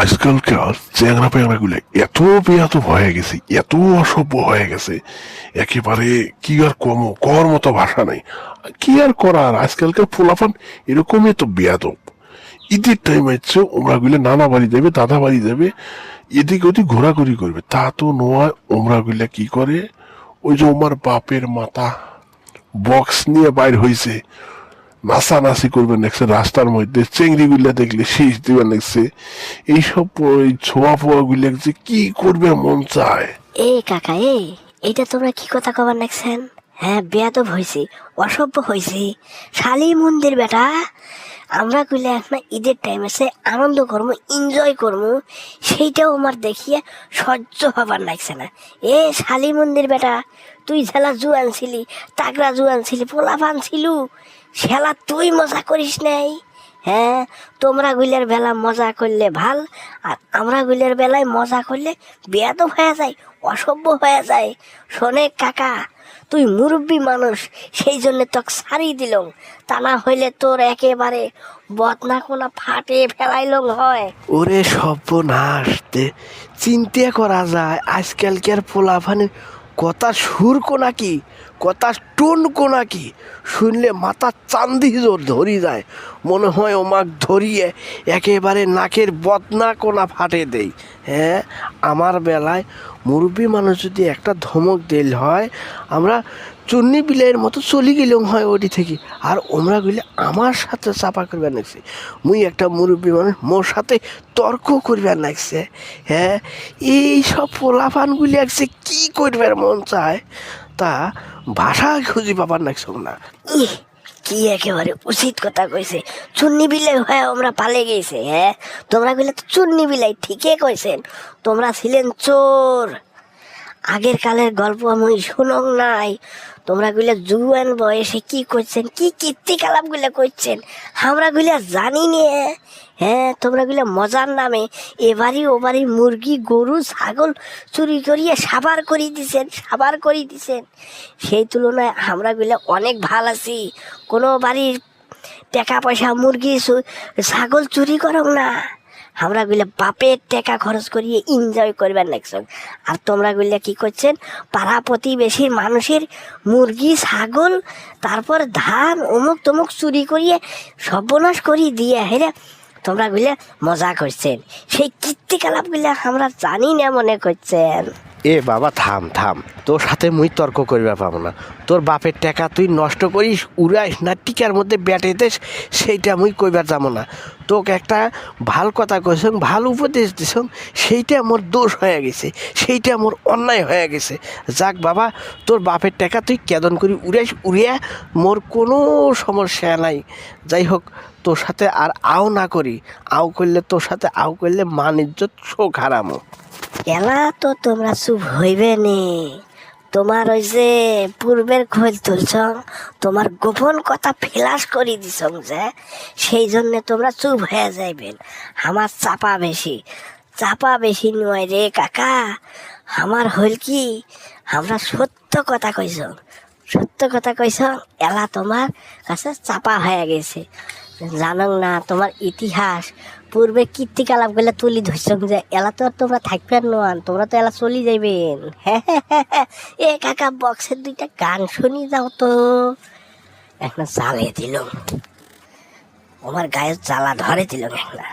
আজকালকার চ্যাংরা প্যাংরা গুলো এত বেয়াদব হয়ে গেছে, এত অসভ্য হয়ে গেছে, একেবারে কি আর কর মতো ভাষা নাই। কি আর করার, আজকালকার পোলাপান এরকমই তো বেয়াদব। ঈদের টাইম হচ্ছে, ওমরা গুলো নানা বাড়ি যাবে, দাদা বাড়ি যাবে, এদিক ওদিক ঘোরাঘুরি করবে। তা তো নয়, ওমরা গুলা কি করে, ওই যে ওমার বাপের মাথা বক্স নিয়ে বাইর হইছে, নাচানাচি করবে দেখছে রাস্তার মধ্যে, চেংড়ি গুলা দেখলে শীষ দিবে দেখছে। এইসব ওই ছোঁয়া ফোয়া গুলা যে কি করবে মন চায়। এ কাকা, এইটা তোমরা কি কথা কবার নাকছেন? হ্যাঁ, বেয়াদব হয়েছি, অসভ্য হয়েছি। শালি মন্দির বেটা, আমরা কইলে এখন ঈদের টাইম আছে, আনন্দ করবো, এনজয় করবো, সেইটাও আমার দেখিয়ে সহ্য হবার লাগছে না। এ শালি মন্দির বেটা, তুই ঝেলা জুয়ান ছিলি, তাগড়া জুয়ান ছিলি, পোলাপান ছিলু, শালা তুই মজা করিস নাই। হ্যাঁ, তোমরা গুলের বেলা মজা করলে ভাল, আর আমরা গুলের বেলায় মজা করলে বেয়াদব হয়ে যায়, অসভ্য হয়ে যায়। শোনে কাকা, তুই মুরব্বী মানুষ, সেই জন্য তোকে ছাড়িয়ে দিল, তা না হইলে তোর একেবারে বদনা কোনা ফাটে ফেলাইলং হয়। ওরে সর্বনাশ, চিন্তা করা যায় আজকালকার পোলাপানে কথা সুর নাকি, কথা টোন নাকি, শুনলে মাথা চান্দি জোর ধরি যায়, মনে হয় ওমাক ধরিয়ে একেবারে নাকের বদনা কোনা ফাটে দেই। হ্যাঁ, আমার বেলায় মুরব্বী মানুষ যদি একটা ধমক দিল হয়, আমরা চুন্নি বিলাইয়ের মতো চলি গেলাম হয় ওটি থেকে। আর ওমরা গেলে আমার সাথে চাপা করবে নাকছে, মুই একটা মুরব্বী মানুষ, মোর সাথে তর্ক করবে নাকছে। হ্যাঁ, এই সব পোলাপানগুলি একছে কি করবে মন চায়, তা ভাষা খুঁজি পাবার নাকছ না। ইহ, কি একেবারে উচিত কথা কইছে, চুন্নি বিলাই হয়ে আমরা পালে গেছে। হ্যাঁ, তোমরা গুলো তো চুন্নি বিলাই, ঠিকই কইছেন। তোমরা ছিলেন চোর, আগের কালের গল্প আমি শুনং নাই। তোমরা গুলা জুয়ান বয়সে কি করছেন, কি কীর্তি কালাপ গুলা করছেন, আমরা গুলা জানি নে। হ্যাঁ, তোমরা গুলা মজার নামে এবারই ওবারই মুরগি গরু ছাগল চুরি করিয়ে সাবার করে দিছেন। সেই তুলনায় আমরা গুলা অনেক ভাল আছি, কোনো বাড়ির টাকা পয়সা মুরগি ছাগল চুরি করো না। আমরা গুলা বাপের টাকা খরচ করিয়ে এনজয় করবেন লাগছেন। আর তোমরা গুলা কি করছেন, পাড়া প্রতিবেশীর মানুষের মুরগি ছাগল তারপর ধান অমুক তমুক চুরি করিয়ে সর্বনাশ করিয়ে দিয়ে হেরে তোমরা গুলা মজা করছেন। সেই কীর্তিকলাপ গুলা আমরা জানি না মনে করছেন। এ বাবা, থাম থাম, তোর সাথে মুই তর্ক করিবার পাবো না। তোর বাপের টাকা তুই নষ্ট করিস, উড়াইস না, টিকার মধ্যে ব্যাটে দেস, সেইটা মুই কইবার যাবো না। তোকে একটা ভাল কথা কইস, ভাল উপদেশ দিস, সেইটা মোর দোষ হয়ে গেছে, সেইটা মোর অন্যায় হয়ে গেছে। যাক বাবা, তোর বাপের টাকা তুই কেদন করি উড়াইস, উড়িয়া মোর কোনো সমস্যা নাই। যাই হোক, তোর সাথে আর আও না করি, আও করলে তোর সাথে আও করলে মান ইজ্জত শোক হারামো। এলা তো তোমরা চুপ হইবে নি, তোমার ওই যে পূর্বের খোঁজ তুলছ, তোমার গোপন কথা ফ্লাশ করে দিছ যে, সেই জন্য তোমরা চুপ হয়ে যাইবেন। আমার চাপা বেশি নয় রে কাকা, আমার হল কি, আমরা সত্য কথা কইছ, এলা তোমার কাছে চাপা হয়ে গেছে। জানো না তোমার ইতিহাস, পূর্বে কীর্তিকলাপ গুলা তুলি ধরছ যে, এলা তো আর তোমরা থাকবেন নোয়ান, তোমরা তো এলা চলি যাইবেন। হ্যাঁ, এ কাকা, বক্সের দুইটা গান শুনি যাও তো। একটা জ্বালে দিল, আমার গায়ে জ্বালা ধরে দিল একটা।